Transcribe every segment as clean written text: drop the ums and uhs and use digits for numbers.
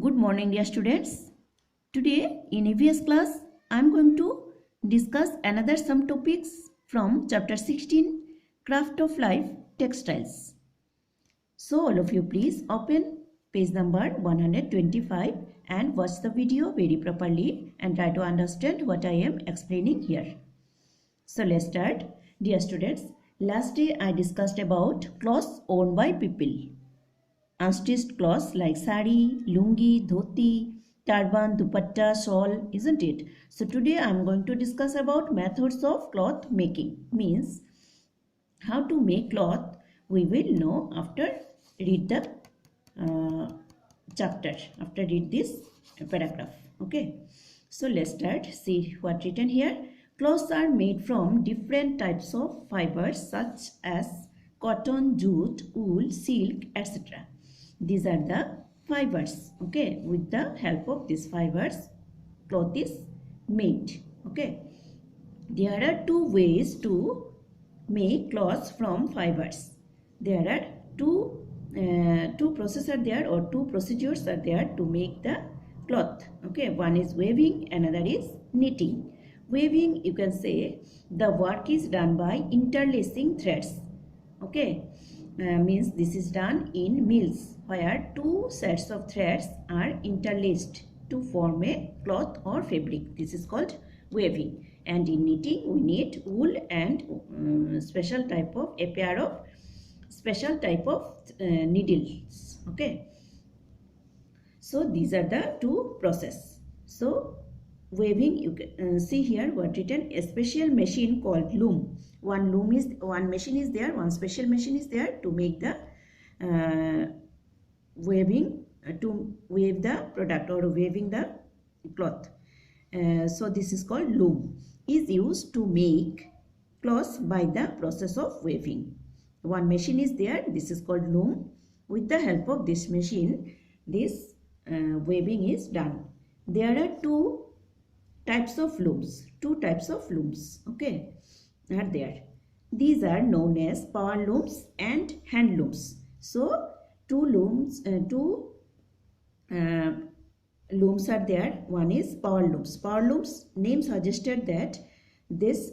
Good morning, dear students. Today in EVS class, I am going to discuss another some topics from chapter 16, Craft of Life, Textiles. So all of you please open page number 125 and watch the video very properly and try to understand what I am explaining here. So let's start. Dear students, last day I discussed about clothes worn by people. Unstitched clothes like sari, lungi, dhoti, turban, dupatta, shawl, isn't it? So today I am going to discuss about methods of cloth making. Means how to make cloth we will know after read the chapter, after read this paragraph. Okay. So let's start. See what written here. Clothes are made from different types of fibers such as cotton, jute, wool, silk, etc. These are the fibers. Okay, with the help of these fibers cloth is made. Okay, there are two ways to make cloths from fibers. There are two processes are there, or two procedures are there to make the cloth. Okay, one is weaving, another is knitting. Weaving, you can say the work is done by interlacing threads. Okay, means this is done in mills where two sets of threads are interlaced to form a cloth or fabric. This is called weaving. And in knitting we need wool and special type of special type of needles. Okay, so these are the two process. So weaving, you can see here what written, a special machine called loom. One machine is there, one special machine is there to make the weaving, to weave the product or weaving the cloth. So this is called loom, is used to make cloths by the process of weaving. One machine is there, this is called loom. With the help of this machine, this weaving is done. There are two types of looms, okay, are there. These are known as power looms and hand looms. So two looms are there. One is power looms. Power looms name suggested that this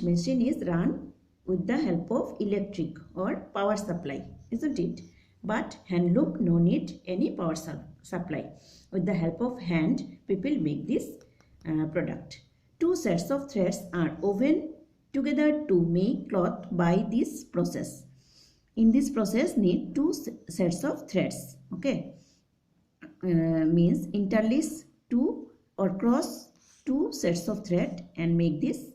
machine is run with the help of electric or power supply, isn't it? But hand loom no need any power supply. With the help of hand, people make this product. Two sets of threads are woven together to make cloth by this process. In this process need two sets of threads. Okay, means interlace two or cross two sets of thread and make this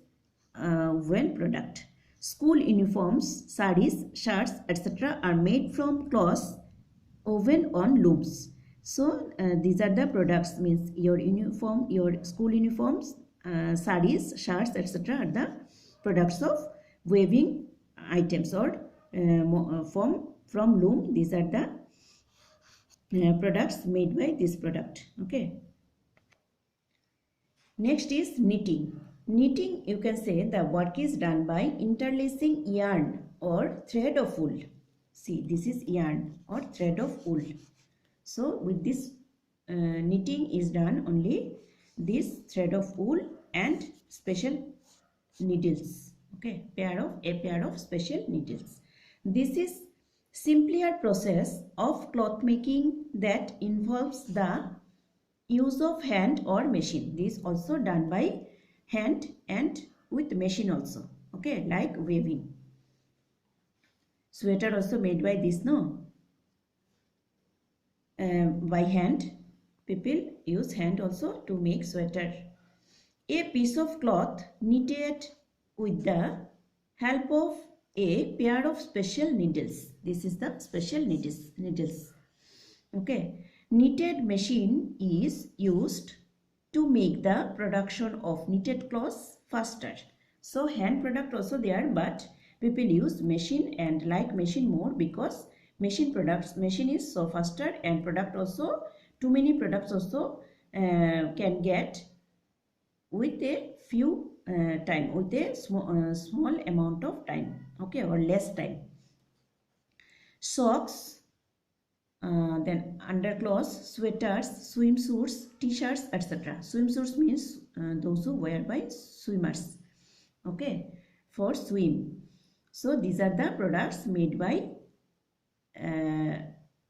woven product. School uniforms, saris, shirts, etc. are made from cloths woven on looms. So these are the products, means your uniform, your school uniforms, saris, shirts, etc. are the products of weaving items or from loom. These are the products made by this product. Okay. Next is knitting. Knitting, you can say the work is done by interlacing yarn or thread of wool. See, this is yarn or thread of wool. So with this knitting is done only this thread of wool and special needles. Okay, a pair of special needles. This is simpler process of cloth making that involves the use of hand or machine. This also done by hand and with machine also. Okay, like weaving. Sweater also made by this, no? By hand. People use hand also to make sweater. A piece of cloth knitted with the help of a pair of special needles. This is the special needles. Okay. Knitted machine is used to make the production of knitted cloths faster. So hand product also there, but people use machine and like machine more because machine is so faster, and product also, too many products also can get with a few time, with a small amount of time. Okay, or less time. Socks then underclothes, sweaters, swimsuits, t-shirts, etc. Swimsuits means those who wear by swimmers, okay, for swim. So these are the products made by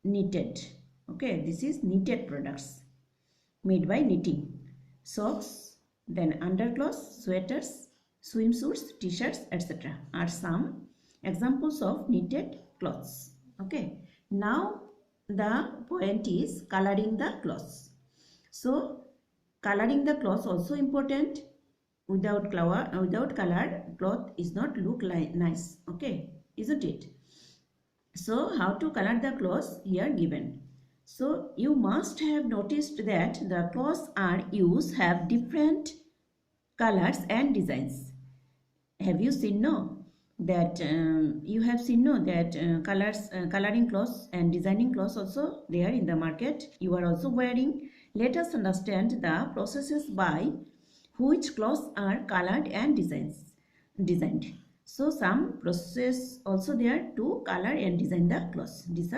knitted, okay. This is knitted products made by knitting. Socks, then underclothes, sweaters, swimsuits, t-shirts, etc. are some examples of knitted clothes, okay. Now the point is coloring the clothes. So coloring the clothes also important. Without color cloth is not look like nice, okay, isn't it? So how to color the clothes here given. So you must have noticed that the clothes are used have different colors and designs. Have you seen no? That you have seen no that coloring clothes and designing clothes also there in the market. You are also wearing. Let us understand the processes by which clothes are colored and designed. So some process also there to color and design the clothes. These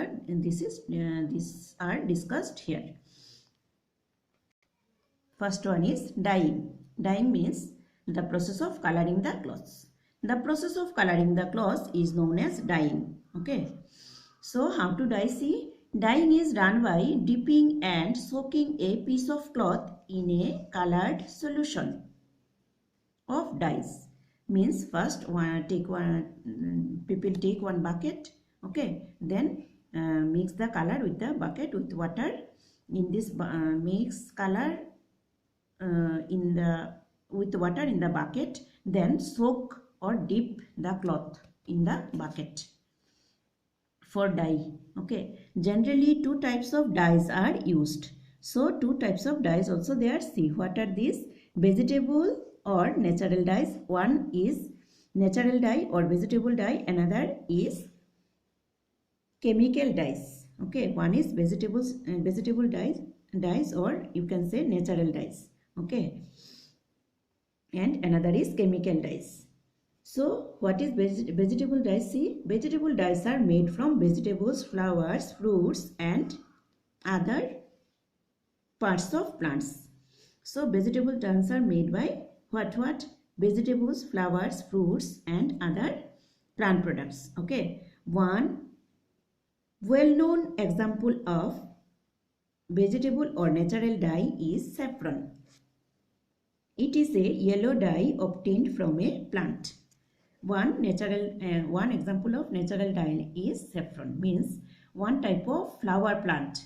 are discussed here. First one is dyeing. Dyeing means the process of coloring the clothes. The process of coloring the clothes is known as dyeing. Okay. So how to dye? See, dyeing is done by dipping and soaking a piece of cloth in a colored solution of dyes. Means first people take one bucket, okay, then mix the color with the bucket with water. In this mix color with water in the bucket, then soak or dip the cloth in the bucket for dye, okay. Generally two types of dyes are used. So two types of dyes also there. See, what are these? Vegetable or natural dyes. One is natural dye or vegetable dye, another is chemical dyes, okay. One is vegetable dyes or you can say natural dyes, okay, and another is chemical dyes. So what is vegetable dyes? See, vegetable dyes are made from vegetables, flowers, fruits and other parts of plants. So vegetable dyes are made by what? Vegetables, flowers, fruits and other plant products, okay. One well-known example of vegetable or natural dye is saffron. It is a yellow dye obtained from a plant. One example of natural dye is saffron, means one type of flower plant,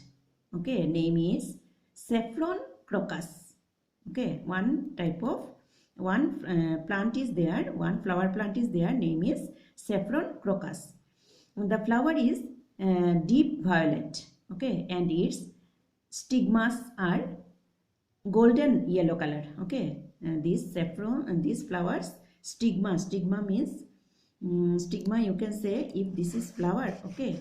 okay. Name is Saffron crocus, okay. One plant is there, one flower plant is there, name is Saffron crocus. The flower is deep violet, okay, and its stigmas are golden yellow color, okay. This saffron and these flowers, stigma means stigma, you can say if this is flower, okay,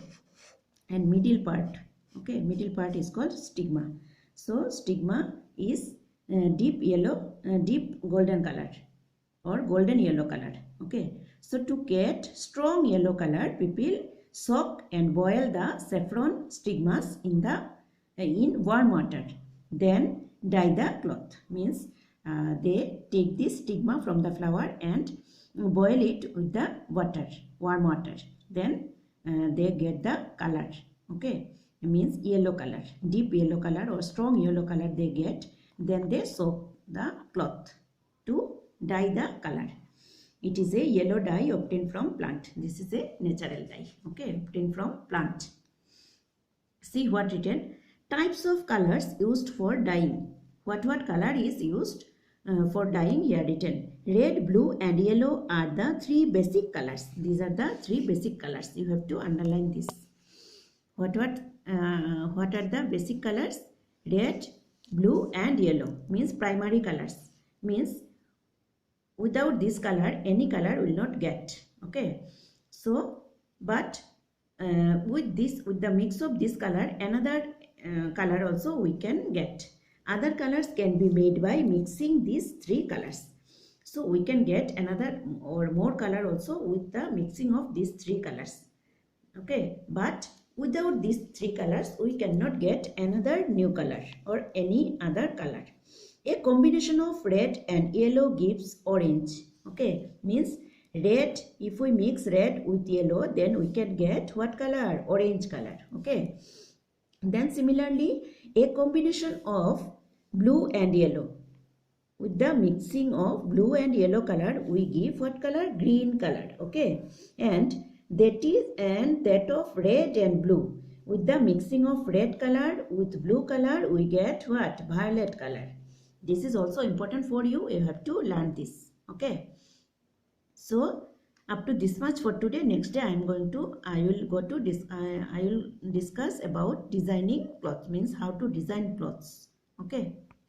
and middle part, okay, middle part is called stigma. So stigma is deep golden color or golden yellow color, okay. So to get strong yellow color, people soak and boil the saffron stigmas in warm water, then dye the cloth. Means they take this stigma from the flower and boil it with the warm water, then they get the color, okay. It means yellow color, deep yellow color or strong yellow color they get, then they soak the cloth to dye the color. It is a yellow dye obtained from plant. This is a natural dye, okay, obtained from plant. See what written? Types of colors used for dyeing. What color is used for dyeing here written? Red, blue and yellow are the three basic colors. These are the three basic colors. You have to underline this. What are the basic colors? Red, blue and yellow means primary colors. Means without this color, any color will not get, okay. So but with the mix of this color, another color also we can get. Other colors can be made by mixing these three colors. So we can get another or more color also with the mixing of these three colors, okay. But Without these three colors, we cannot get another new color or any other color. A combination of red and yellow gives orange. Okay, means red, if we mix red with yellow, then we can get what color? Orange color. Okay. Then similarly, a combination of blue and yellow. With the mixing of blue and yellow color, we give what color? Green color. Okay. And that of red and blue. With the mixing of red color with blue color, we get what? Violet color. This is also important for you. You have to learn this. Okay. So up to this much for today. Next day I will discuss about designing clothes, means how to design clothes. Okay.